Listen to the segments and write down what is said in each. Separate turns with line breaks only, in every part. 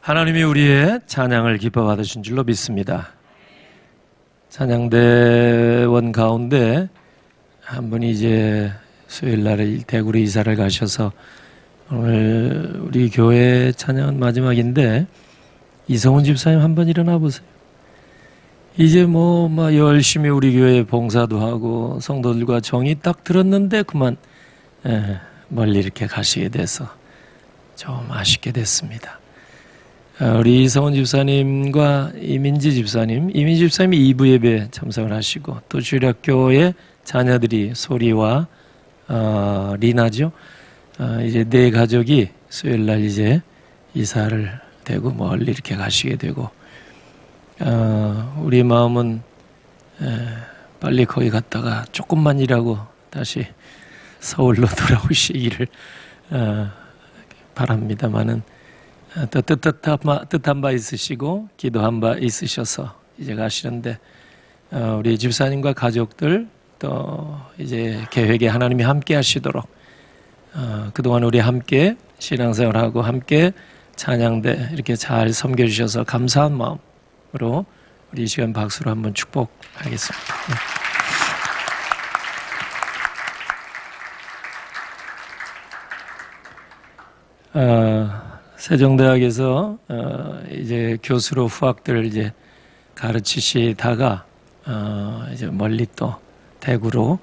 하나님이 우리의 찬양을 기뻐 받으신 줄로 믿습니다. 찬양대원 가운데 한 분이 이제 수요일 날에 대구로 이사를 가셔서 오늘 우리 교회 찬양은 마지막인데 이성훈 집사님 한번 일어나 보세요. 이제 막 열심히 우리 교회 봉사도 하고 성도들과 정이 딱 들었는데 그만 멀리 이렇게 가시게 돼서 좀 아쉽게 됐습니다. 우리 이성훈 집사님과 이민지 집사님이 2부 예배 참석을 하시고 또 주일학교의 자녀들이 소리와 리나죠. 이제 네 가족이 수요일 날 이제 이사를 되고 멀리 이렇게 가시게 되고 우리 마음은 빨리 거기 갔다가 조금만 일하고 다시 서울로 돌아오시기를 바랍니다마는 또 뜻한 바 있으시고 기도한 바 있으셔서 이제 가시는데 우리 집사님과 가족들 또 이제 계획에 하나님이 함께 하시도록 그동안 우리 함께 신앙생활하고 함께 찬양대 이렇게 잘 섬겨주셔서 감사한 마음으로 우리 이 시간 박수로 한번 축복하겠습니다. 세종대학에서 이제 교수로 후학들을 이제 가르치시다가 이제 멀리 또 대구로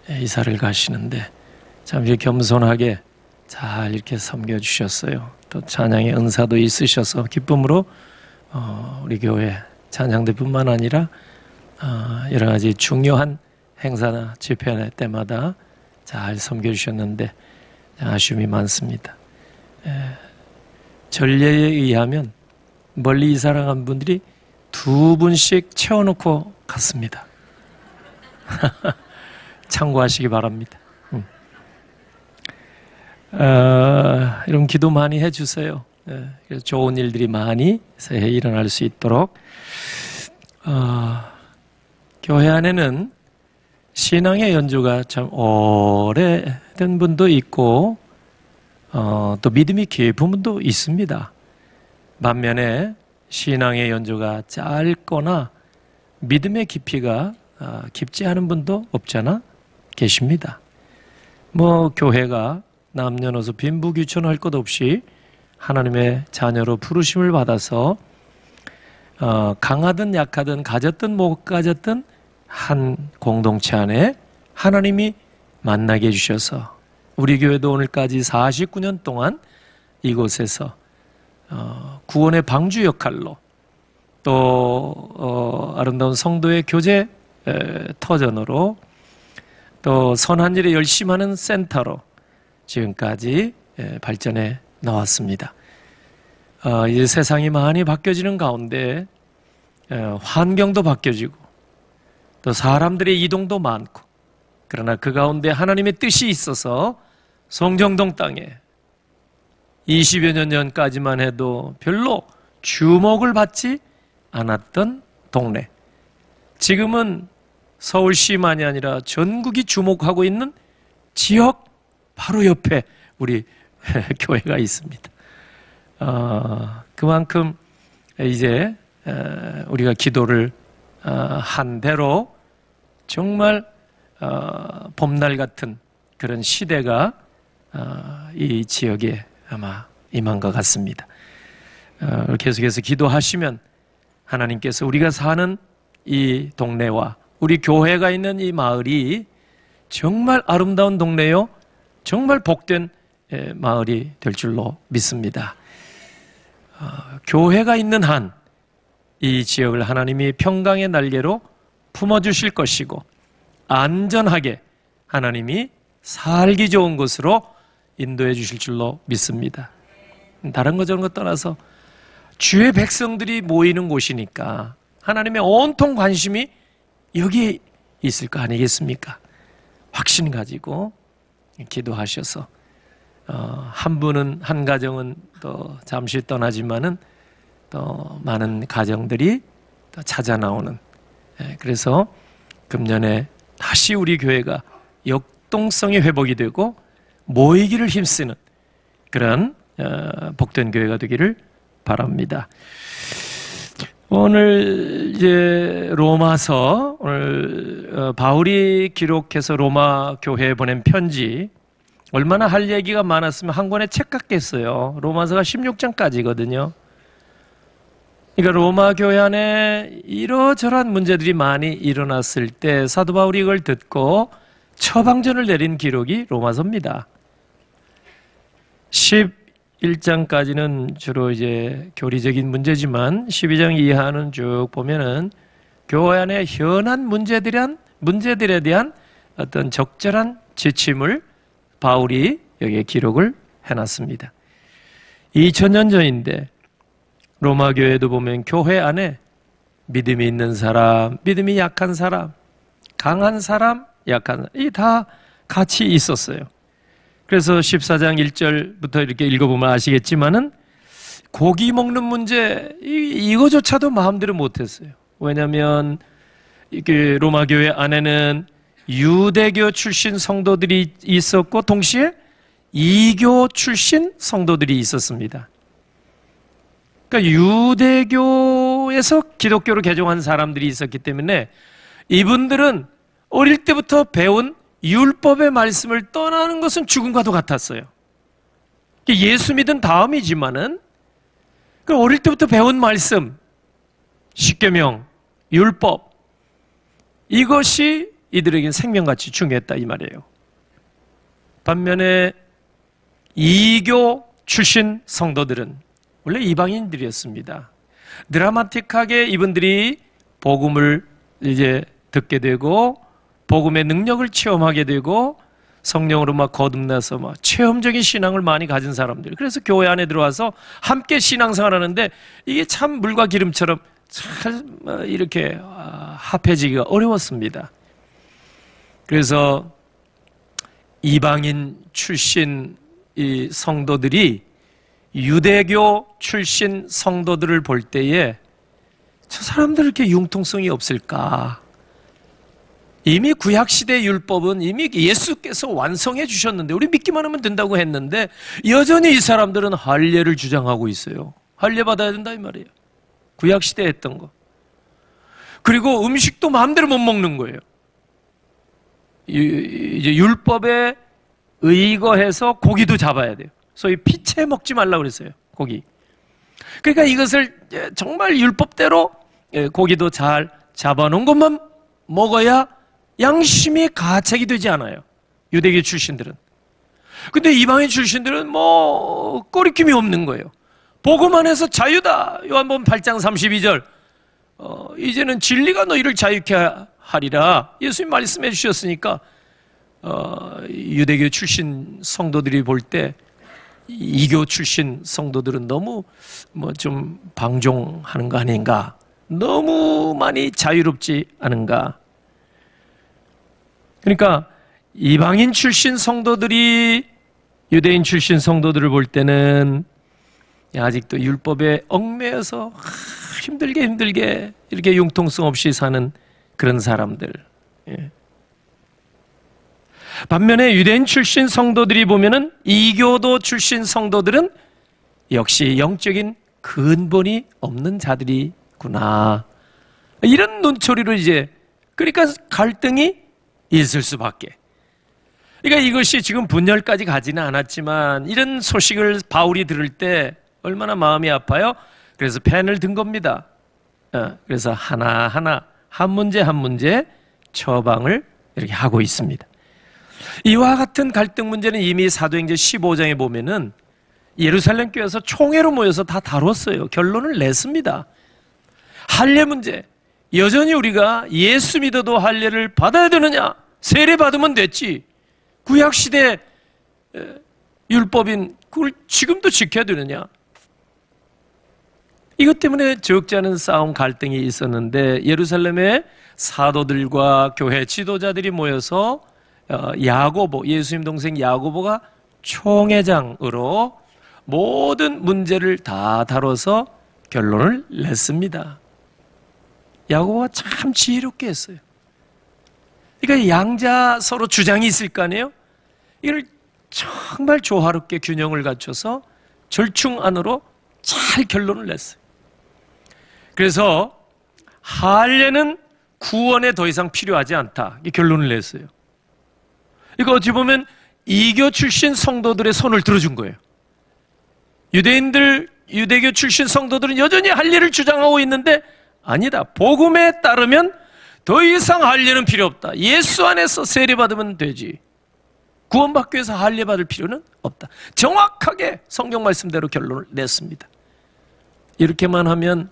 이사를 가시는데 참 이렇게 겸손하게 잘 이렇게 섬겨주셨어요. 또 찬양의 은사도 있으셔서 기쁨으로 우리 교회 찬양대뿐만 아니라 여러 가지 중요한 행사나 집회 때마다 잘 섬겨주셨는데 아쉬움이 많습니다. 전례에 의하면 멀리 이사를 간 분들이 2분씩 채워놓고 갔습니다. 참고하시기 바랍니다. 이런 기도 많이 해주세요. 그래서 좋은 일들이 많이 새해 일어날 수 있도록. 교회 안에는 신앙의 연주가 참 오래된 분도 있고 또 믿음이 깊은 분도 있습니다. 반면에 신앙의 연주가 짧거나 믿음의 깊이가 깊지 않은 분도 없잖아 계십니다. 교회가 남녀노소 빈부귀천할 것 없이 하나님의 자녀로 부르심을 받아서 강하든 약하든 가졌든 못 가졌든 한 공동체 안에 하나님이 만나게 해주셔서 우리 교회도 오늘까지 49년 동안 이곳에서 구원의 방주 역할로 또 아름다운 성도의 교제 터전으로 또 선한 일에 열심히 하는 센터로 지금까지 발전해 나왔습니다. 이제 세상이 많이 바뀌어지는 가운데 환경도 바뀌어지고 또 사람들의 이동도 많고 그러나 그 가운데 하나님의 뜻이 있어서 송정동 땅에 20여 년 전까지만 해도 별로 주목을 받지 않았던 동네, 지금은 서울시만이 아니라 전국이 주목하고 있는 지역 바로 옆에 우리 교회가 있습니다. 그만큼 이제 우리가 기도를 한 대로 정말 봄날 같은 그런 시대가 이 지역에 아마 임한 것 같습니다. 계속해서 기도하시면 하나님께서 우리가 사는 이 동네와 우리 교회가 있는 이 마을이 정말 아름다운 동네요, 정말 복된 마을이 될 줄로 믿습니다. 교회가 있는 한 이 지역을 하나님이 평강의 날개로 품어주실 것이고 안전하게 하나님이 살기 좋은 곳으로 인도해 주실 줄로 믿습니다. 다른 거 저런 거 떠나서 주의 백성들이 모이는 곳이니까 하나님의 온통 관심이 여기에 있을 거 아니겠습니까? 확신 가지고 기도하셔서 한 분은, 한 가정은 또 잠시 떠나지만은 또 많은 가정들이 또 찾아 나오는, 그래서 금년에 다시 우리 교회가 역동성이 회복이 되고 모이기를 힘쓰는 그런 복된 교회가 되기를 바랍니다. 오늘 이제 로마서, 오늘 바울이 기록해서 로마 교회에 보낸 편지, 얼마나 할 얘기가 많았으면 한 권의 책 같겠어요. 로마서가 16장까지거든요. 그러니까 로마 교회 안에 이러저러한 문제들이 많이 일어났을 때 사도 바울이 이걸 듣고 처방전을 내린 기록이 로마서입니다. 11장까지는 주로 이제 교리적인 문제지만 12장 이하는 쭉 보면은 교회 안에 현안 문제들에 대한 어떤 적절한 지침을 바울이 여기에 기록을 해놨습니다. 2000년 전인데 로마 교회도 보면 교회 안에 믿음이 있는 사람, 믿음이 약한 사람, 강한 사람, 약한 사람, 이 다 같이 있었어요. 그래서 14장 1절부터 이렇게 읽어보면 아시겠지만은 고기 먹는 문제, 이거조차도 마음대로 못했어요. 왜냐하면 이게 로마 교회 안에는 유대교 출신 성도들이 있었고 동시에 이교 출신 성도들이 있었습니다. 그러니까 유대교에서 기독교로 개종한 사람들이 있었기 때문에 이분들은 어릴 때부터 배운 율법의 말씀을 떠나는 것은 죽음과도 같았어요. 예수 믿은 다음이지만은 어릴 때부터 배운 말씀, 십계명, 율법, 이것이 이들에겐 생명같이 중요했다 이 말이에요. 반면에 이교 출신 성도들은 원래 이방인들이었습니다. 드라마틱하게 이분들이 복음을 이제 듣게 되고 복음의 능력을 체험하게 되고 성령으로 막 거듭나서 막 체험적인 신앙을 많이 가진 사람들. 그래서 교회 안에 들어와서 함께 신앙생활하는데 이게 참 물과 기름처럼 잘 이렇게 합해지기가 어려웠습니다. 그래서 이방인 출신 이 성도들이 유대교 출신 성도들을 볼 때에 저 사람들 이렇게 융통성이 없을까? 이미 구약시대 율법은 이미 예수께서 완성해 주셨는데 우리 믿기만 하면 된다고 했는데 여전히 이 사람들은 할례를 주장하고 있어요. 할례 받아야 된다 이 말이에요. 구약시대에 했던 거. 그리고 음식도 마음대로 못 먹는 거예요. 이제 율법에 의거해서 고기도 잡아야 돼요. 소위 피채 먹지 말라고 그랬어요. 고기. 그러니까 이것을 정말 율법대로 고기도 잘 잡아놓은 것만 먹어야 양심이 가책이 되지 않아요. 유대교 출신들은. 근데 이방인 출신들은 뭐 꺼리낌이 없는 거예요. 복음 안에서 자유다. 요한복음 8장 32절. 이제는 진리가 너희를 자유케 하리라. 예수님 말씀해 주셨으니까 유대교 출신 성도들이 볼 때 이교 출신 성도들은 너무 좀 방종하는 거 아닌가? 너무 많이 자유롭지 않은가? 그러니까 이방인 출신 성도들이 유대인 출신 성도들을 볼 때는 아직도 율법에 얽매여서 힘들게 이렇게 융통성 없이 사는 그런 사람들. 반면에 유대인 출신 성도들이 보면은 이교도 출신 성도들은 역시 영적인 근본이 없는 자들이구나. 이런 눈초리로 이제 그러니까 갈등이 있을 수밖에. 그러니까 이것이 지금 분열까지 가지는 않았지만 이런 소식을 바울이 들을 때 얼마나 마음이 아파요? 그래서 펜을 든 겁니다. 그래서 하나하나 한 문제 한 문제 처방을 이렇게 하고 있습니다. 이와 같은 갈등 문제는 이미 사도행전 15장에 보면은 예루살렘 교회에서 총회로 모여서 다 다뤘어요. 결론을 냈습니다. 할례 문제. 여전히 우리가 예수 믿어도 할례를 받아야 되느냐? 세례 받으면 됐지. 구약시대 율법인 그걸 지금도 지켜야 되느냐? 이것 때문에 적지 않은 싸움 갈등이 있었는데 예루살렘의 사도들과 교회 지도자들이 모여서 야고보, 예수님 동생 야고보가 총회장으로 모든 문제를 다 다뤄서 결론을 냈습니다. 야고보가 참 지혜롭게 했어요. 그러니까 양자 서로 주장이 있을 거 아니에요? 이걸 정말 조화롭게 균형을 갖춰서 절충 안으로 잘 결론을 냈어요. 그래서 할례는 구원에 더 이상 필요하지 않다, 이 결론을 냈어요. 이거 어찌 보면 이교 출신 성도들의 손을 들어준 거예요. 유대교 출신 성도들은 여전히 할례를 주장하고 있는데, 아니다, 복음에 따르면 더 이상 할례는 필요 없다. 예수 안에서 세례받으면 되지. 구원받기 위해서 할례 받을 필요는 없다. 정확하게 성경 말씀대로 결론을 냈습니다. 이렇게만 하면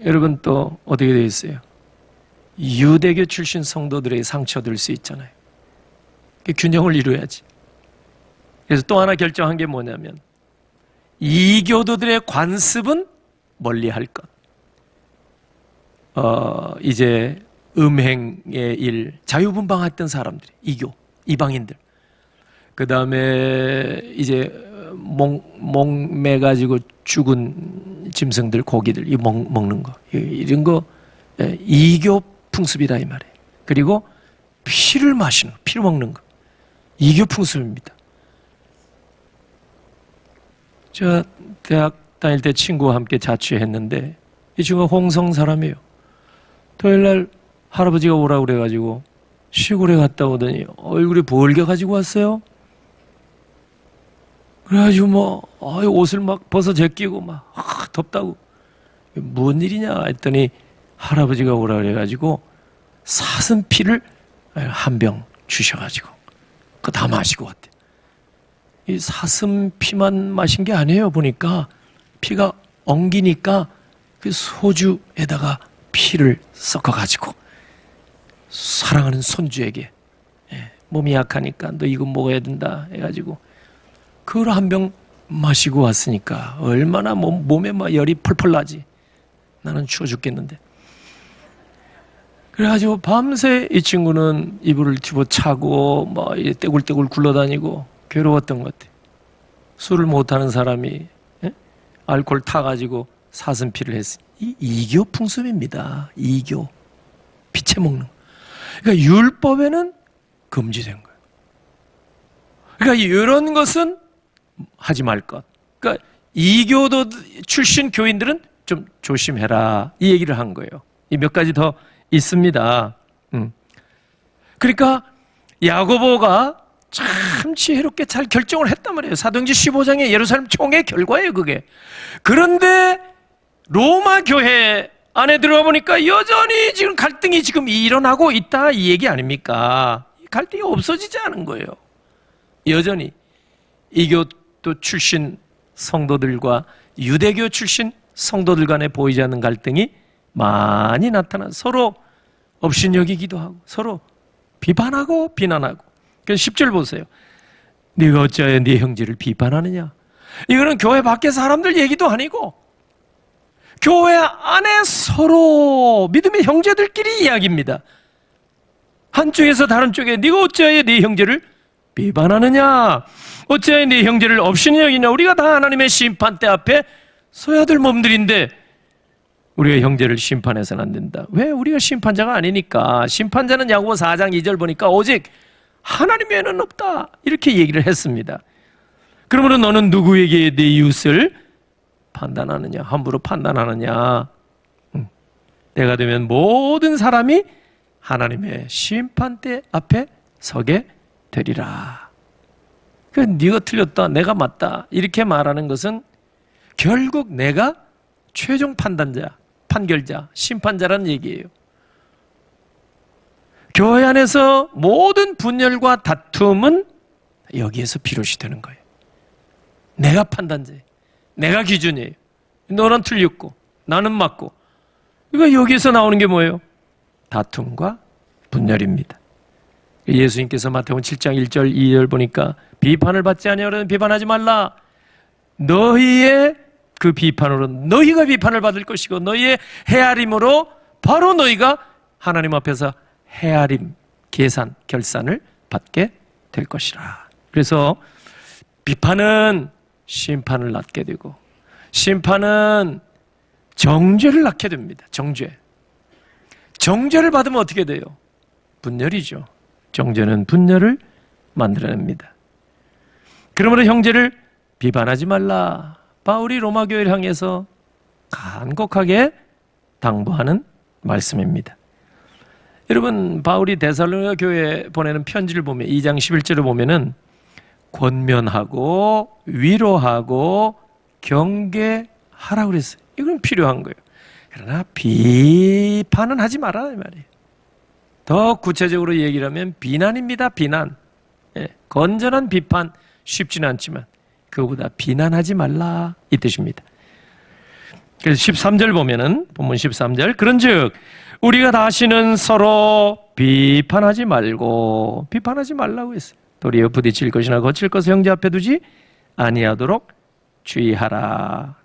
여러분 또 어떻게 되어 있어요? 유대교 출신 성도들의 상처될 수 있잖아요. 균형을 이루어야지. 그래서 또 하나 결정한 게 뭐냐면, 이교도들의 관습은 멀리할 것. 이제 음행의 일, 자유분방했던 사람들이, 이방인들. 그 다음에 이제 목매 가지고 죽은 짐승들, 고기들, 이 먹는 거, 이런 거 이교 풍습이다 이 말이에요. 그리고 피를 마시는, 피를 먹는 거, 이교 풍습입니다. 제가 대학 다닐 때 친구와 함께 자취했는데, 이 친구가 홍성 사람이에요. 토요일날 할아버지가 오라고 그래가지고 시골에 갔다 오더니 얼굴이 벌게가지고 왔어요. 그래가지고 옷을 막 벗어 제끼고 막 덥다고. 무슨 일이냐 했더니 할아버지가 오라 그래가지고 사슴피를 한 병 주셔가지고 그거 다 마시고 왔대. 이 사슴피만 마신 게 아니에요. 보니까 피가 엉기니까 그 소주에다가 피를 섞어가지고 사랑하는 손주에게, 몸이 약하니까 너 이거 먹어야 된다 해가지고 그걸 한 병 마시고 왔으니까 얼마나 몸에 막 열이 펄펄 나지. 나는 추워 죽겠는데. 그래가지고 밤새 이 친구는 이불을 집어차고 막 떼굴떼굴 굴러다니고 괴로웠던 것 같아. 술을 못하는 사람이 알코올 타가지고 사슴피를 했으니, 이 이교 풍습입니다. 이교, 피채 먹는 거. 그러니까 율법에는 금지된 거예요. 그러니까 이런 것은 하지 말 것. 그러니까 이교도 출신 교인들은 좀 조심해라, 이 얘기를 한 거예요. 이 몇 가지 더 있습니다. 그러니까 야고보가 참 지혜롭게 잘 결정을 했단 말이에요. 사도행전 15장의 예루살렘 총회 결과예요, 그게. 그런데 로마 교회 안에 들어가 보니까 여전히 지금 갈등이 지금 일어나고 있다, 이 얘기 아닙니까? 갈등이 없어지지 않은 거예요. 여전히 이교도 출신 성도들과 유대교 출신 성도들 간에 보이지 않는 갈등이 많이 나타나 서로 업신여기기도 하고 서로 비판하고 비난하고. 그래서 10절 보세요. 네가 어찌하여 네 형제를 비판하느냐. 이거는 교회 밖에 사람들 얘기도 아니고 교회 안에 서로 믿음의 형제들끼리 이야기입니다. 한쪽에서 다른 쪽에 네가 어찌하여 네 형제를 비판하느냐, 어찌하여 네 형제를 업신이 여기냐. 우리가 다 하나님의 심판대 앞에 서야 될 몸들인데 우리가 형제를 심판해서는 안 된다. 왜? 우리가 심판자가 아니니까. 심판자는 야고보 4장 2절 보니까 오직 하나님 외에는 없다, 이렇게 얘기를 했습니다. 그러므로 너는 누구에게 네 이웃을 판단하느냐, 함부로 판단하느냐. 때가 되면 모든 사람이 하나님의 심판대 앞에 서게 되리라. 그 네가 틀렸다, 내가 맞다, 이렇게 말하는 것은 결국 내가 최종 판단자, 판결자, 심판자라는 얘기예요. 교회 안에서 모든 분열과 다툼은 여기에서 비롯이 되는 거예요. 내가 판단자예요. 내가 기준이에요. 너는 틀렸고 나는 맞고. 이거 여기에서 나오는 게 뭐예요? 다툼과 분열입니다. 예수님께서 마태복음 7장 1절 2절 보니까 비판을 받지 아니하려면 비판하지 말라. 너희의 그 비판으로 너희가 비판을 받을 것이고 너희의 헤아림으로 바로 너희가 하나님 앞에서 헤아림, 계산, 결산을 받게 될 것이라. 그래서 비판은 심판을 낳게 되고 심판은 정죄를 낳게 됩니다. 정죄. 정죄를 받으면 어떻게 돼요? 분열이죠. 정죄는 분열을 만들어냅니다. 그러므로 형제를 비판하지 말라. 바울이 로마 교회를 향해서 간곡하게 당부하는 말씀입니다. 여러분, 바울이 데살로니가 교회에 보내는 편지를 보면 2장 11절을 보면은 권면하고 위로하고 경계하라고 그랬어요. 이건 필요한 거예요. 그러나 비판은 하지 마라 이 말이에요. 더 구체적으로 얘기를 하면 비난입니다. 비난. 예, 건전한 비판 쉽지는 않지만 그거보다 비난하지 말라 이 뜻입니다. 그래서 13절 보면은 본문 13절 그런즉 우리가 다시는 서로 비판하지 말고 비판하지 말라고 했어요. 도리어 부딪힐 것이나 거칠 것을 형제 앞에 두지 아니하도록 주의하라.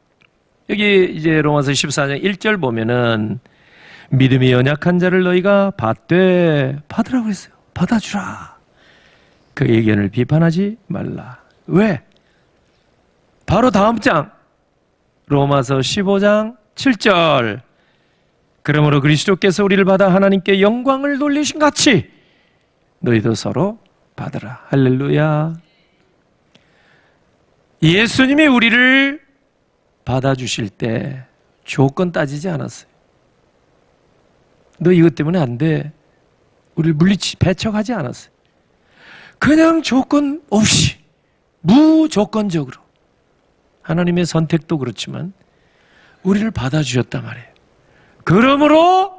여기 이제 로마서 14장 1절 보면은 믿음이 연약한 자를 너희가 받으라고 했어요. 받아주라. 그 의견을 비판하지 말라. 왜? 바로 다음 장 로마서 15장 7절 그러므로 그리스도께서 우리를 받아 하나님께 영광을 돌리신 같이 너희도 서로 받으라. 할렐루야. 예수님이 우리를 받아주실 때 조건 따지지 않았어요. 너 이것 때문에 안 돼. 우리를 배척하지 않았어요. 그냥 조건 없이 무조건적으로 하나님의 선택도 그렇지만 우리를 받아주셨단 말이에요. 그러므로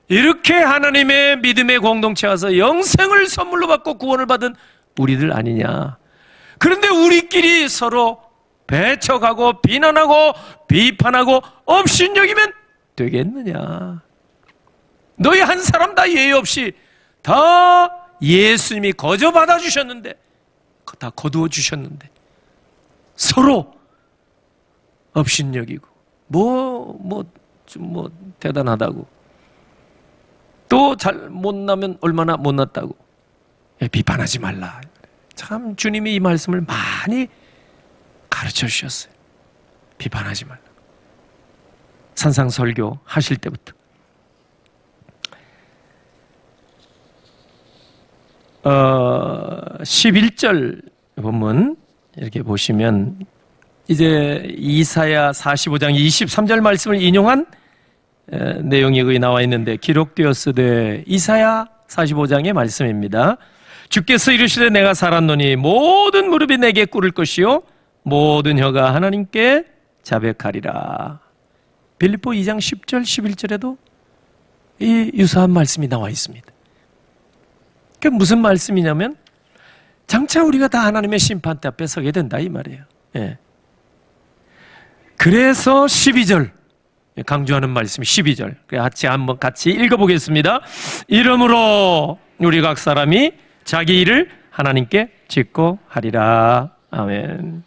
이렇게 하나님의 믿음의 공동체에 와서 영생을 선물로 받고 구원을 받은 우리들 아니냐. 그런데 우리끼리 서로 배척하고 비난하고 비판하고 업신여기면 되겠느냐. 너희 한 사람 다 예의 없이 다 예수님이 거저 받아주셨는데 다 거두어 주셨는데 서로 업신여기고 뭐 대단하다고 또 잘 못나면 얼마나 못났다고 비판하지 말라. 참 주님이 이 말씀을 많이 가르쳐 주셨어요. 비판하지 말라. 산상설교 하실 때부터 11절 본문 이렇게 보시면 이제 이사야 45장 23절 말씀을 인용한 내용이 거기 나와 있는데 기록되었으되 이사야 45장의 말씀입니다. 주께서 이르시되 내가 살았노니 모든 무릎이 내게 꿇을 것이요 모든 혀가 하나님께 자백하리라. 빌립보 2장 10절 11절에도 이 유사한 말씀이 나와 있습니다. 그게 무슨 말씀이냐면 장차 우리가 다 하나님의 심판대 앞에 서게 된다 이 말이에요. 예. 그래서 12절 강조하는 말씀이 12절 한번 같이 읽어보겠습니다. 이러므로 우리 각 사람이 자기 일을 하나님께 짓고 하리라. 아멘.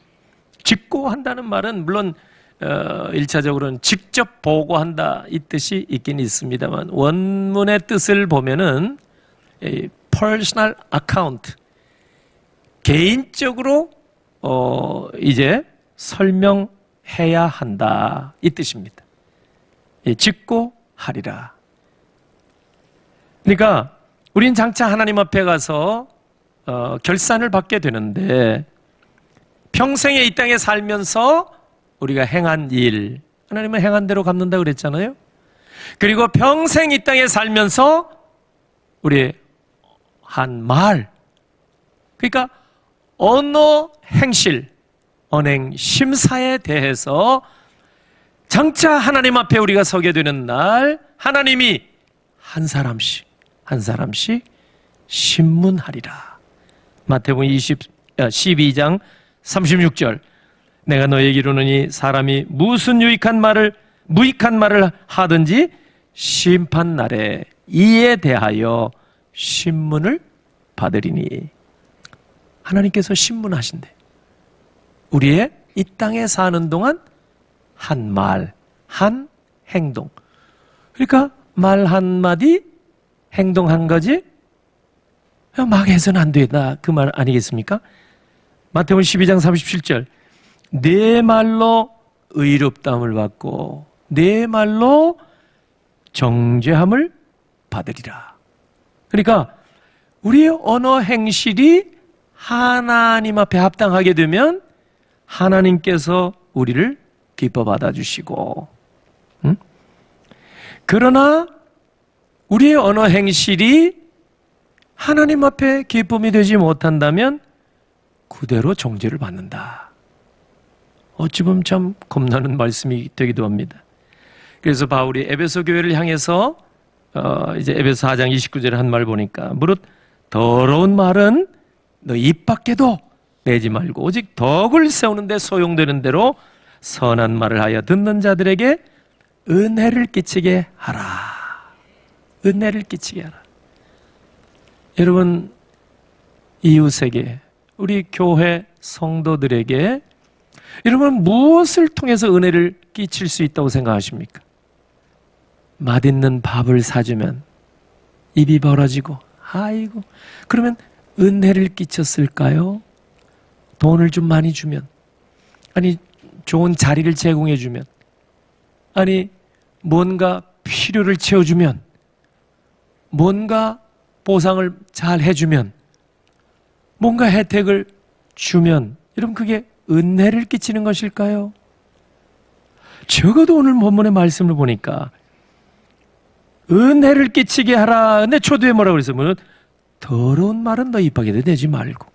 짓고 한다는 말은 물론 1차적으로는 직접 보고한다 이 뜻이 있긴 있습니다만 원문의 뜻을 보면은 personal account 개인적으로 이제 설명해야 한다 이 뜻입니다. 짓고 하리라. 그러니까 우린 장차 하나님 앞에 가서 결산을 받게 되는데 평생에 이 땅에 살면서 우리가 행한 일 하나님은 행한 대로 갚는다 그랬잖아요. 그리고 평생 이 땅에 살면서 우리 한 말 그러니까 언어 행실 언행 심사에 대해서 장차 하나님 앞에 우리가 서게 되는 날 하나님이 한 사람씩 신문하리라. 마태복음 12장 36절 내가 너에게 이르노니 사람이 무슨 유익한 말을 하든지 심판날에 이에 대하여 신문을 받으리니. 하나님께서 신문하신대. 우리의 이 땅에 사는 동안 한 말, 한 행동. 그러니까 말 한마디, 행동 한 가지 막 해서는 안 된다. 그 말 아니겠습니까? 마태복음 12장 37절 내 말로 의롭다함을 받고 내 말로 정죄함을 받으리라. 그러니까 우리의 언어 행실이 하나님 앞에 합당하게 되면 하나님께서 우리를 기뻐 받아주시고, 그러나 우리의 언어 행실이 하나님 앞에 기쁨이 되지 못한다면 그대로 정죄를 받는다. 어찌 보면 참 겁나는 말씀이 되기도 합니다. 그래서 바울이 에베소 교회를 향해서 이제 에베소 4장 29절에 한 말 보니까 무릇 더러운 말은 너 입 밖에도 내지 말고 오직 덕을 세우는 데 소용되는 대로 선한 말을 하여 듣는 자들에게 은혜를 끼치게 하라. 은혜를 끼치게 하라. 여러분, 이웃에게, 우리 교회 성도들에게 여러분 무엇을 통해서 은혜를 끼칠 수 있다고 생각하십니까? 맛있는 밥을 사주면 입이 벌어지고 아이고 그러면 은혜를 끼쳤을까요? 돈을 좀 많이 주면, 아니 좋은 자리를 제공해 주면, 아니 뭔가 필요를 채워주면, 뭔가 보상을 잘 해주면, 뭔가 혜택을 주면, 여러분 그게 은혜를 끼치는 것일까요? 적어도 오늘 본문의 말씀을 보니까 은혜를 끼치게 하라. 근데 초두에 뭐라고 그랬어요? 더러운 말은 너 입 밖에 내지 말고.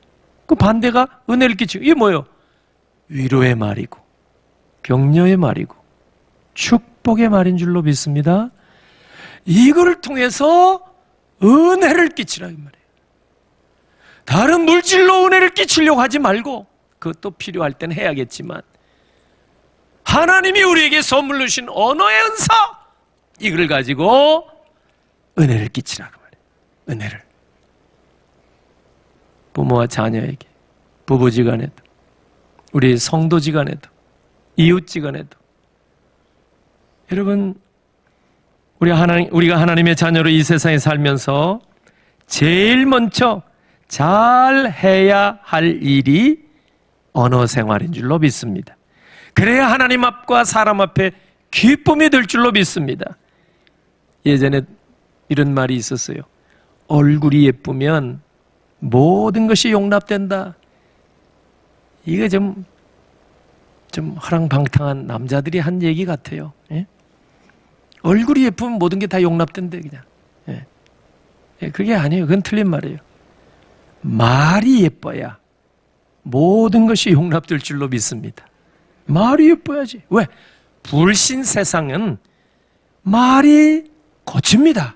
그 반대가 은혜를 끼치고, 이게 뭐예요? 위로의 말이고 격려의 말이고 축복의 말인 줄로 믿습니다. 이거를 통해서 은혜를 끼치라 이 말이에요. 다른 물질로 은혜를 끼치려고 하지 말고, 그것도 필요할 땐 해야겠지만 하나님이 우리에게 선물로 주신 언어의 은사, 이걸 가지고 은혜를 끼치라 그 말이에요. 은혜를 부모와 자녀에게, 부부지간에도, 우리 성도지간에도, 이웃지간에도. 여러분, 우리가 하나님의 자녀로 이 세상에 살면서 제일 먼저 잘 해야 할 일이 언어 생활인 줄로 믿습니다. 그래야 하나님 앞과 사람 앞에 기쁨이 될 줄로 믿습니다. 예전에 이런 말이 있었어요. 얼굴이 예쁘면 모든 것이 용납된다. 이게 좀 허랑방탕한 남자들이 한 얘기 같아요. 예? 얼굴이 예쁘면 모든 게 다 용납된대 그냥. 예. 예, 그게 아니에요. 그건 틀린 말이에요. 말이 예뻐야 모든 것이 용납될 줄로 믿습니다. 말이 예뻐야지. 왜? 불신 세상은 말이 거칩니다.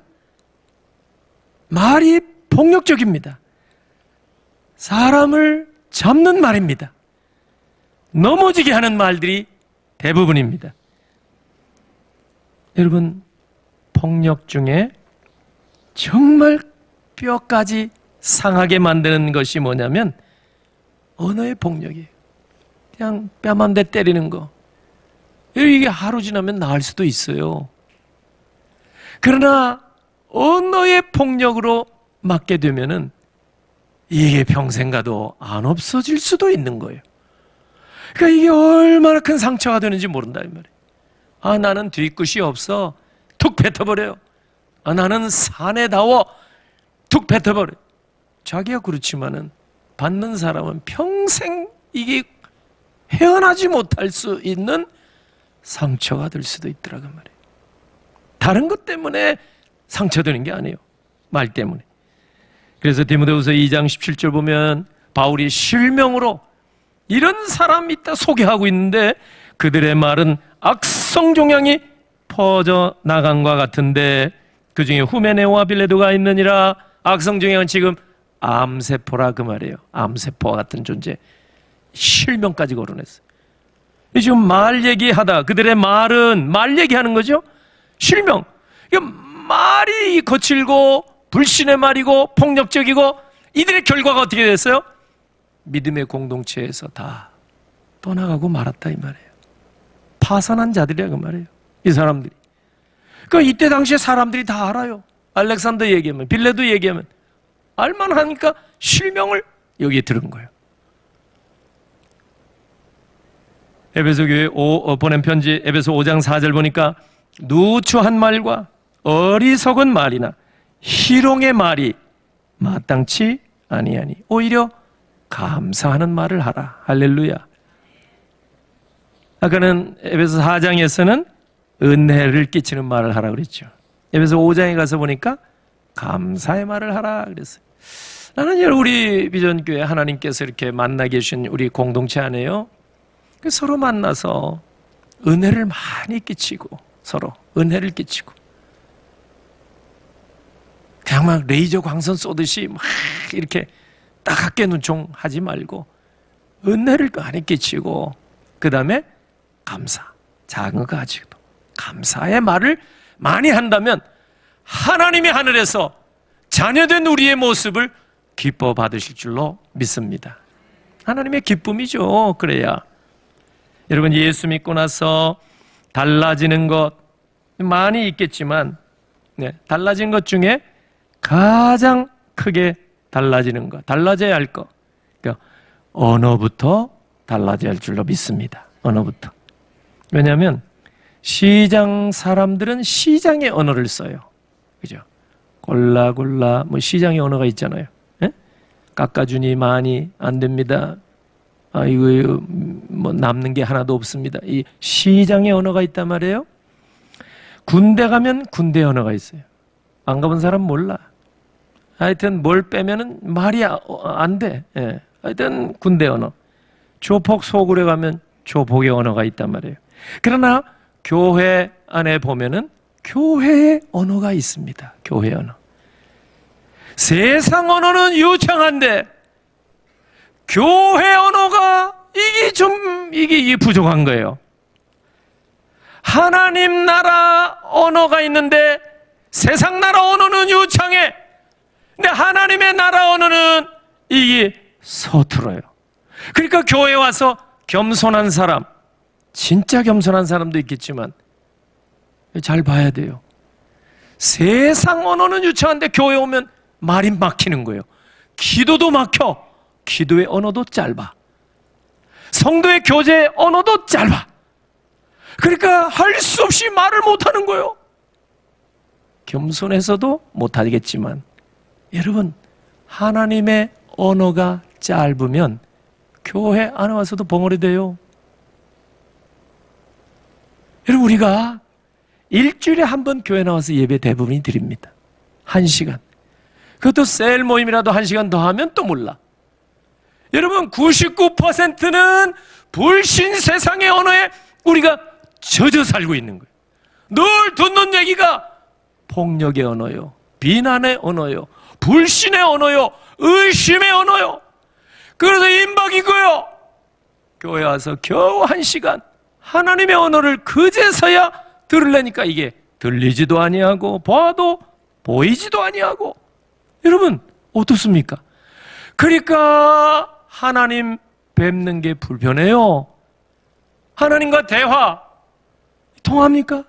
말이 폭력적입니다. 사람을 잡는 말입니다. 넘어지게 하는 말들이 대부분입니다. 여러분, 폭력 중에 정말 뼈까지 상하게 만드는 것이 뭐냐면 언어의 폭력이에요. 그냥 뺨 한 대 때리는 거. 이게 하루 지나면 나을 수도 있어요. 그러나 언어의 폭력으로 맞게 되면은 이게 평생 가도 안 없어질 수도 있는 거예요. 그러니까 이게 얼마나 큰 상처가 되는지 모른다 이 말이에요. 아, 나는 뒤끝이 없어. 툭 뱉어버려요. 아, 나는 사내다워. 툭 뱉어버려요. 자기가 그렇지만은 받는 사람은 평생 이게 헤어나지 못할 수 있는 상처가 될 수도 있더라고 말이에요. 다른 것 때문에 상처되는 게 아니에요. 말 때문에. 그래서 디모데후서 2장 17절 보면 바울이 실명으로 이런 사람이 있다 소개하고 있는데 그들의 말은 악성 종양이 퍼져 나간과 같은데 그 중에 후메네오와 빌레도가 있느니라. 악성 종양은 지금 암세포라 그 말이에요. 암세포와 같은 존재. 실명까지 거론했어요. 지금 말 얘기하다 그들의 말은 말 얘기하는 거죠. 실명. 말이 거칠고 불신의 말이고 폭력적이고 이들의 결과가 어떻게 됐어요? 믿음의 공동체에서 다 떠나가고 말았다 이 말이에요. 파산한 자들이야 그 말이에요. 이 사람들이. 그러니까 이때 당시에 사람들이 다 알아요. 알렉산더 얘기하면, 빌레도 얘기하면 알만하니까 실명을 여기에 들은 거예요. 에베소 교회 보낸 편지 에베소 5장 4절 보니까 누추한 말과 어리석은 말이나 희롱의 말이 마땅치 아니하니 오히려 감사하는 말을 하라. 할렐루야. 아까는 에베소 4장에서는 은혜를 끼치는 말을 하라 그랬죠. 에베소 5장에 가서 보니까 감사의 말을 하라 그랬어요. 나는 우리 비전교회 하나님께서 이렇게 만나 계신 우리 공동체 안에요, 서로 만나서 은혜를 많이 끼치고, 서로 은혜를 끼치고, 그냥 막 레이저 광선 쏘듯이 막 이렇게 따갑게 눈총하지 말고 은혜를 많이 끼치고, 그 다음에 감사, 작은 거 가지고도 감사의 말을 많이 한다면 하나님이 하늘에서 자녀된 우리의 모습을 기뻐 받으실 줄로 믿습니다. 하나님의 기쁨이죠. 그래야. 여러분, 예수 믿고 나서 달라지는 것 많이 있겠지만, 달라진 것 중에 가장 크게 달라지는 것, 달라져야 할 것, 그러니까 언어부터 달라져야 할 줄로 믿습니다. 언어부터. 왜냐하면 시장 사람들은 시장의 언어를 써요. 그죠? 골라 뭐 시장의 언어가 있잖아요. 예? 깎아주니 많이 안 됩니다. 이거 뭐 남는 게 하나도 없습니다. 이 시장의 언어가 있단 말이에요. 군대 가면 군대 언어가 있어요. 안 가본 사람 몰라. 하여튼 뭘 빼면은 말이 안 돼. 예. 하여튼 군대 언어. 조폭 소굴에 가면 조폭의 언어가 있단 말이에요. 그러나 교회 안에 보면은 교회의 언어가 있습니다. 교회 언어. 세상 언어는 유창한데 교회 언어가 이게 부족한 거예요. 하나님 나라 언어가 있는데 세상 나라 언어는 유창해. 근데 하나님의 나라 언어는 이게 서툴어요. 그러니까 교회에 와서 겸손한 사람, 진짜 겸손한 사람도 있겠지만 잘 봐야 돼요. 세상 언어는 유창한데 교회 오면 말이 막히는 거예요. 기도도 막혀. 기도의 언어도 짧아. 성도의 교제의 언어도 짧아. 그러니까 할 수 없이 말을 못하는 거예요. 겸손해서도 못하겠지만, 여러분, 하나님의 언어가 짧으면 교회 안에 와서도 벙어리 돼요. 여러분, 우리가 일주일에 한 번 교회 나와서 예배 대부분이 드립니다. 1시간. 그것도 셀 모임이라도 1시간 더 하면 또 몰라. 여러분, 99%는 불신 세상의 언어에 우리가 젖어 살고 있는 거예요. 늘 듣는 얘기가 폭력의 언어요, 비난의 언어요, 불신의 언어요, 의심의 언어요. 그래서 임박이고요. 교회 와서 겨우 1시간 하나님의 언어를 그제서야 들으려니까 이게 들리지도 아니하고 봐도 보이지도 아니하고. 여러분, 어떻습니까? 그러니까 하나님 뵙는 게 불편해요. 하나님과 대화 통합니까?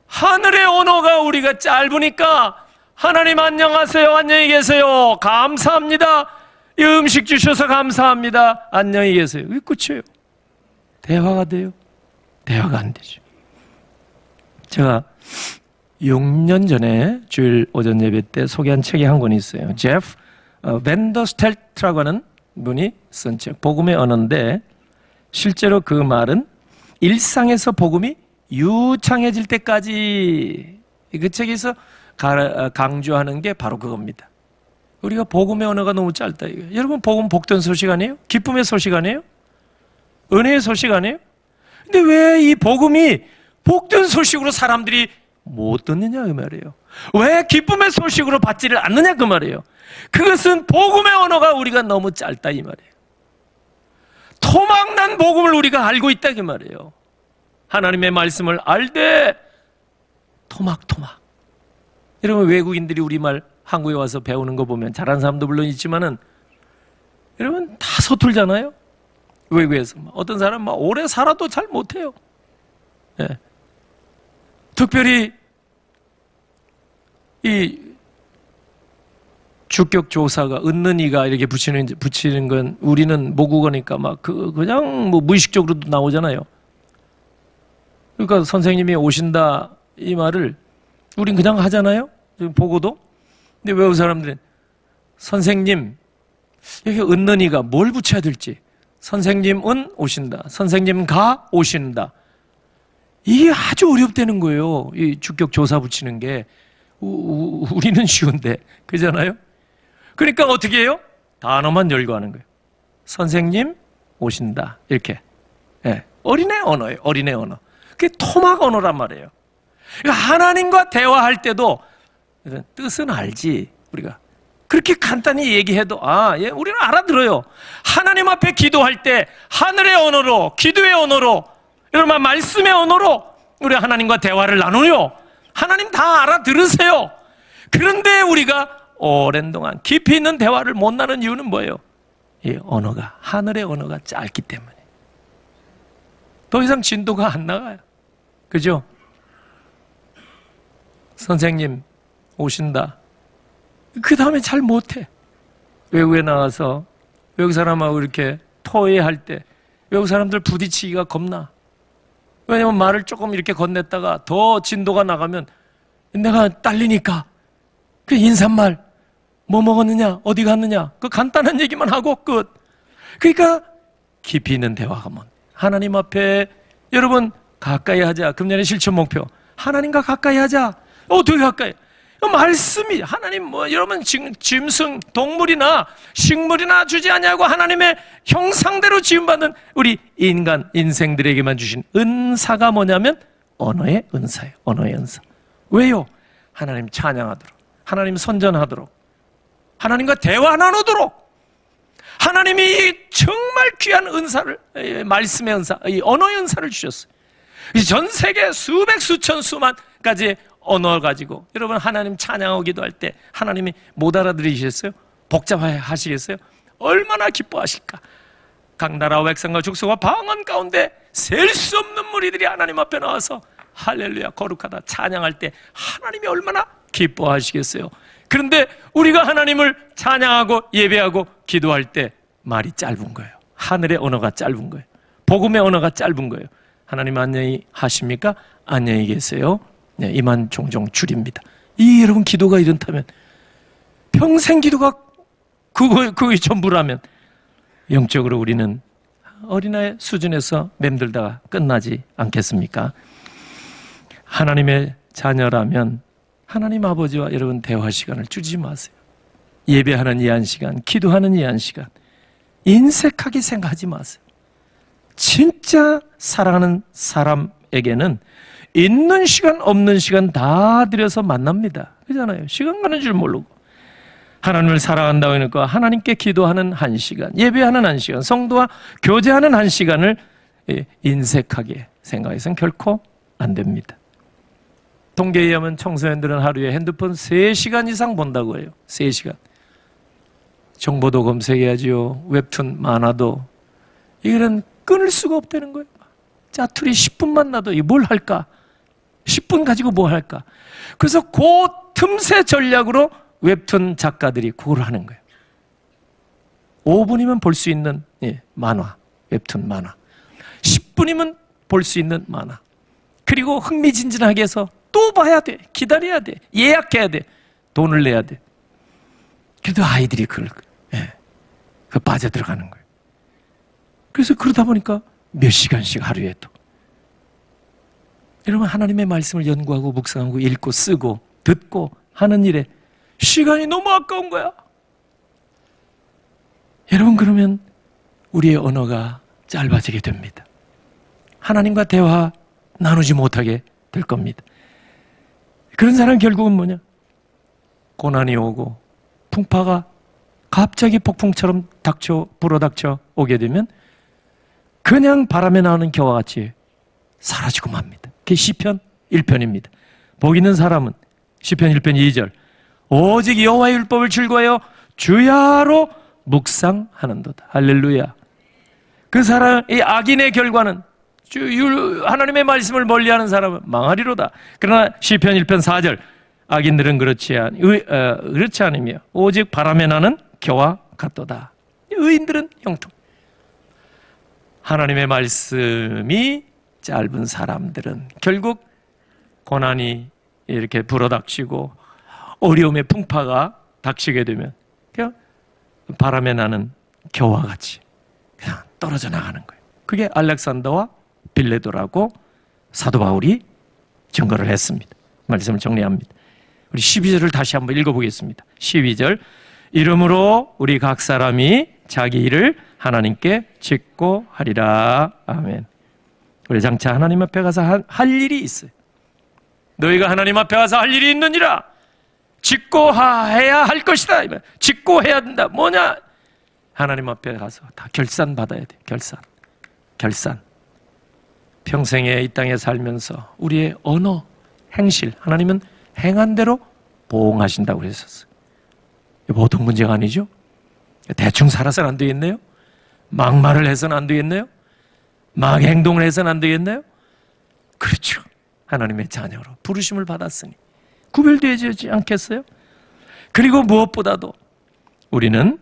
하늘의 언어가 우리가 짧으니까 하나님 안녕하세요, 안녕히 계세요, 감사합니다, 이 음식 주셔서 감사합니다, 안녕히 계세요. 이게 끝이에요. 대화가 돼요? 대화가 안 되죠. 제가 6년 전에 주일 오전 예배 때 소개한 책이 한 권이 있어요. 제프 벤더스텔트라고 하는 분이 쓴 책, 복음의 언어인데, 실제로 그 말은 일상에서 복음이 유창해질 때까지, 그 책에서 강조하는 게 바로 그겁니다. 우리가 복음의 언어가 너무 짧다 이거. 여러분, 복음 복된 소식 아니에요? 기쁨의 소식 아니에요? 은혜의 소식 아니에요? 근데 왜 이 복음이 복된 소식으로 사람들이 못 듣느냐 그 말이에요. 왜 기쁨의 소식으로 받지를 않느냐 그 말이에요. 그것은 복음의 언어가 우리가 너무 짧다 이 말이에요. 토막난 복음을 우리가 알고 있다 그 말이에요. 하나님의 말씀을 알되 토막. 여러분, 외국인들이 우리말 한국에 와서 배우는 거 보면 잘하는 사람도 물론 있지만은 여러분 다 서툴잖아요. 외국에서 어떤 사람 막 오래 살아도 잘 못해요. 예. 특별히 이 주격 조사가 은는이가 이렇게 붙이는 건 우리는 모국어니까 막 그냥 뭐 무의식적으로도 나오잖아요. 그러니까 선생님이 오신다 이 말을 우린 그냥 하잖아요. 보고도. 근데 외국 사람들은 선생님 여기 은는이가 뭘 붙여야 될지 선생님은 오신다. 선생님가 오신다. 이게 아주 어렵다는 거예요. 이 주격 조사 붙이는 게. 우리는 쉬운데. 그잖아요? 그러니까 어떻게 해요? 단어만 열고 하는 거예요. 선생님 오신다. 이렇게. 네. 어린애 언어예요. 어린애 언어. 그게 토막 언어란 말이에요. 그러니까 하나님과 대화할 때도 뜻은 알지. 우리가. 그렇게 간단히 얘기해도 예, 우리는 알아들어요. 하나님 앞에 기도할 때 하늘의 언어로, 기도의 언어로, 여러분 말씀의 언어로 우리 하나님과 대화를 나누요. 하나님 다 알아들으세요. 그런데 우리가 오랜 동안 깊이 있는 대화를 못 나눈 이유는 뭐예요? 이 언어가, 하늘의 언어가 짧기 때문에. 더 이상 진도가 안 나가요. 그죠? 선생님 오신다. 그 다음에 잘 못해. 외국에 나가서 외국 사람하고 이렇게 토해할 때 외국 사람들 부딪히기가 겁나. 왜냐면 말을 조금 이렇게 건넸다가 더 진도가 나가면 내가 딸리니까 그 인사말 뭐 먹었느냐 어디 갔느냐 그 간단한 얘기만 하고 끝. 그러니까 깊이 있는 대화가 뭐 하나님 앞에 여러분 가까이 하자. 금년의 실천 목표 하나님과 가까이 하자. 어떻게 가까이? 말씀이 하나님 여러분 짐승 동물이나 식물이나 주지 아니하고 하나님의 형상대로 지음받은 우리 인간 인생들에게만 주신 은사가 뭐냐면 언어의 은사예요. 언어의 은사. 왜요? 하나님 찬양하도록, 하나님 선전하도록, 하나님과 대화 나누도록, 하나님이 정말 귀한 은사를, 말씀의 은사, 이 언어의 은사를 주셨어요. 전 세계 수백 수천 수만 가지의 언어 가지고 여러분 하나님 찬양하고 기도할 때 하나님이 못 알아들으시겠어요? 복잡해 하시겠어요? 얼마나 기뻐하실까? 각 나라와 백성과 족속과 방언 가운데 셀 수 없는 무리들이 하나님 앞에 나와서 할렐루야 거룩하다 찬양할 때 하나님이 얼마나 기뻐하시겠어요? 그런데 우리가 하나님을 찬양하고 예배하고 기도할 때 말이 짧은 거예요. 하늘의 언어가 짧은 거예요. 복음의 언어가 짧은 거예요. 하나님 안녕히 하십니까? 안녕히 계세요. 네, 이만 종종 줄입니다. 여러분 기도가 이렇다면 평생 기도가 그게 전부라면 영적으로 우리는 어린아이 수준에서 맴들다가 끝나지 않겠습니까? 하나님의 자녀라면 하나님 아버지와 여러분 대화 시간을 주지 마세요. 예배하는 이 한 시간, 기도하는 이 한 시간 인색하게 생각하지 마세요. 진짜 사랑하는 사람에게는 있는 시간 없는 시간 다 들여서 만납니다. 그렇잖아요. 시간 가는 줄 모르고 하나님을 사랑한다고 하니까 하나님께 기도하는 한 시간, 예배하는 한 시간, 성도와 교제하는 한 시간을 인색하게 생각해서는 결코 안 됩니다. 통계에 의하면 청소년들은 하루에 핸드폰 3시간 이상 본다고 해요. 3시간. 정보도 검색해야지요. 웹툰, 만화도. 이거는 끊을 수가 없다는 거예요. 짜투리 10분만 나도 뭘 할까? 10분 가지고 뭐 할까? 그래서 그 틈새 전략으로 웹툰 작가들이 그걸 하는 거예요. 5분이면 볼 수 있는 만화, 웹툰 만화. 10분이면 볼 수 있는 만화. 그리고 흥미진진하게 해서 또 봐야 돼. 기다려야 돼. 예약해야 돼. 돈을 내야 돼. 그래도 아이들이 그걸 빠져들어가는 거예요. 그래서 그러다 보니까 몇 시간씩 하루에 또. 여러분 하나님의 말씀을 연구하고 묵상하고 읽고 쓰고 듣고 하는 일에 시간이 너무 아까운 거야. 여러분 그러면 우리의 언어가 짧아지게 됩니다. 하나님과 대화 나누지 못하게 될 겁니다. 그런 사람 결국은 뭐냐? 고난이 오고 풍파가 갑자기 폭풍처럼 불어닥쳐 오게 되면 그냥 바람에 나오는 겨와 같이 사라지고 맙니다. 그게 시편 1편입니다. 복 있는 사람은 시편 1편 2절 오직 여호와의 율법을 즐거워하여 주야로 묵상하는도다. 할렐루야. 그 사람, 이 악인의 결과는 하나님의 말씀을 멀리하는 사람은 망하리로다. 그러나 시편 1편 4절 악인들은 그렇지 않으며 오직 바람에 나는 겨와 같도다. 의인들은 형통. 하나님의 말씀이 짧은 사람들은 결국 고난이 이렇게 불어닥치고 어려움의 풍파가 닥치게 되면 그냥 바람에 나는 겨와 같이 그냥 떨어져 나가는 거예요. 그게 알렉산더와 빌레도라고 사도 바울이 증거를 했습니다. 말씀을 정리합니다. 우리 12절을 다시 한번 읽어보겠습니다. 12절, 이러므로 우리 각 사람이 자기 일을 하나님께 짓고 하리라. 아멘. 우리 장차 하나님 앞에 가서 할 일이 있어요. 너희가 하나님 앞에 가서 할 일이 있느니라. 짓고 해야 할 것이다. 짓고 해야 된다. 뭐냐? 하나님 앞에 가서 다 결산 받아야 돼. 결산. 평생에 이 땅에 살면서 우리의 언어, 행실, 하나님은 행한 대로 보응하신다고 그랬었어요. 보통 문제가 아니죠. 대충 살아서는 안 되겠네요. 막말을 해서는 안 되겠네요. 막 행동을 해서는 안 되겠네요. 그렇죠. 하나님의 자녀로 부르심을 받았으니 구별되지 않겠어요? 그리고 무엇보다도 우리는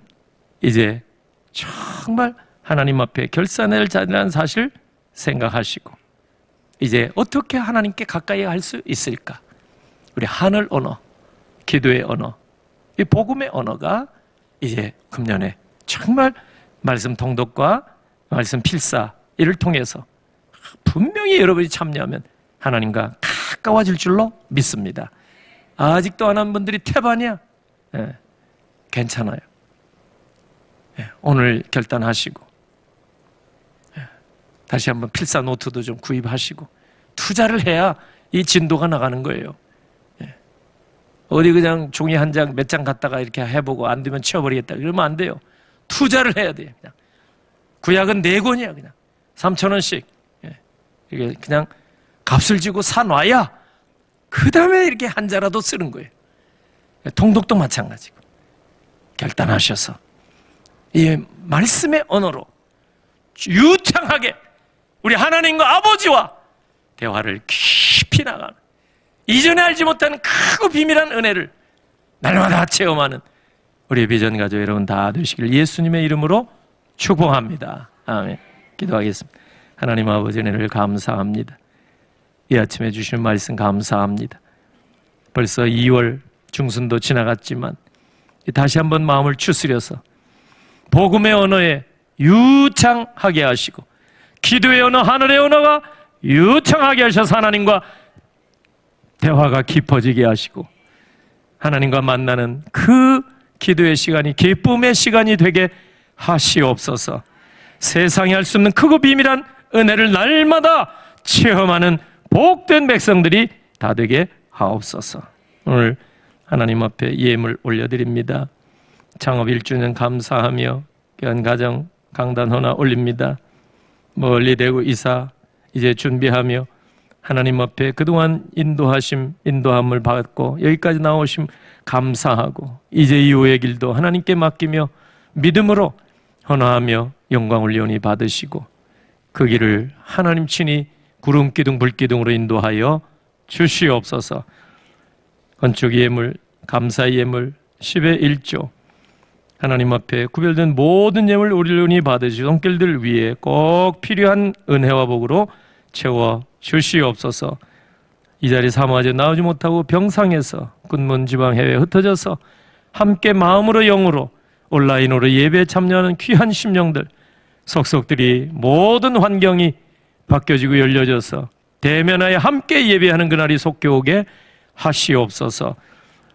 이제 정말 하나님 앞에 결산할 자리라는 사실 생각하시고 이제 어떻게 하나님께 가까이 할 수 있을까? 우리 하늘 언어, 기도의 언어, 이 복음의 언어가 이제 금년에 정말 말씀 통독과 말씀 필사 이를 통해서 분명히 여러분이 참여하면 하나님과 가까워질 줄로 믿습니다. 아직도 안 한 분들이 태반이야. 괜찮아요. 오늘 결단하시고 다시 한번 필사 노트도 좀 구입하시고 투자를 해야 이 진도가 나가는 거예요. 어디 그냥 종이 한 장 몇 장 갖다가 이렇게 해보고 안 되면 치워버리겠다 이러면 안 돼요. 투자를 해야 돼요. 그냥. 구약은 4권이야 그냥 3,000원씩 이게 그냥 값을 주고 사놔야 그 다음에 이렇게 한 자라도 쓰는 거예요. 통독도 마찬가지고 결단하셔서 이 말씀의 언어로 유창하게 우리 하나님과 아버지와 대화를 깊이 나가는 이전에 알지 못한 크고 비밀한 은혜를 날마다 체험하는 우리 비전 가족 여러분 다 되시길 예수님의 이름으로 축복합니다. 아멘. 기도하겠습니다. 하나님 아버지 은혜를 감사합니다. 이 아침에 주신 말씀 감사합니다. 벌써 2월 중순도 지나갔지만 다시 한번 마음을 추스려서 복음의 언어에 유창하게 하시고 기도의 언어, 하늘의 언어가 유창하게 하셔서 하나님과 대화가 깊어지게 하시고 하나님과 만나는 그 기도의 시간이 기쁨의 시간이 되게 하시옵소서. 세상에 할 수 없는 크고 비밀한 은혜를 날마다 체험하는 복된 백성들이 다 되게 하옵소서. 오늘 하나님 앞에 예물 올려드립니다. 창업 1주년 감사하며 귀한 가정 강단 헌화 올립니다. 멀리 대구 이사 이제 준비하며 하나님 앞에 그동안 인도함을 받고 여기까지 나오심 감사하고 이제 이후의 길도 하나님께 맡기며 믿음으로 헌화하며 영광 올리오니 받으시고 그 길을 하나님 친히 구름 기둥 불 기둥으로 인도하여 주시옵소서. 건축 예물, 감사 예물, 10의 1조 하나님 앞에 구별된 모든 예물 올리오니 받으시고 손길들 위에 꼭 필요한 은혜와 복으로 채워 주시옵소서. 이 자리 사모하지 나오지 못하고 병상에서 군문 지방 해외에 흩어져서 함께 마음으로 영으로 온라인으로 예배에 참여하는 귀한 심령들 속속들이 모든 환경이 바뀌어지고 열려져서 대면하여 함께 예배하는 그날이 속겨오게 하시옵소서.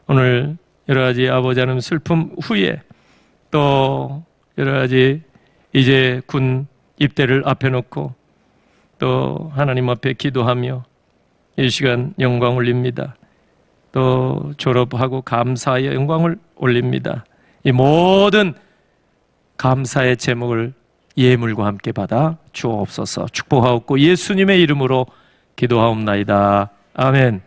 오늘 여러 가지 아버지 하나님 슬픔 후에 또 여러 가지 이제 군 입대를 앞에 놓고 또 하나님 앞에 기도하며 이 시간 영광 올립니다. 또 졸업하고 감사하여 영광을 올립니다. 이 모든 감사의 제목을 예물과 함께 받아 주옵소서. 축복하옵고 예수님의 이름으로 기도하옵나이다. 아멘.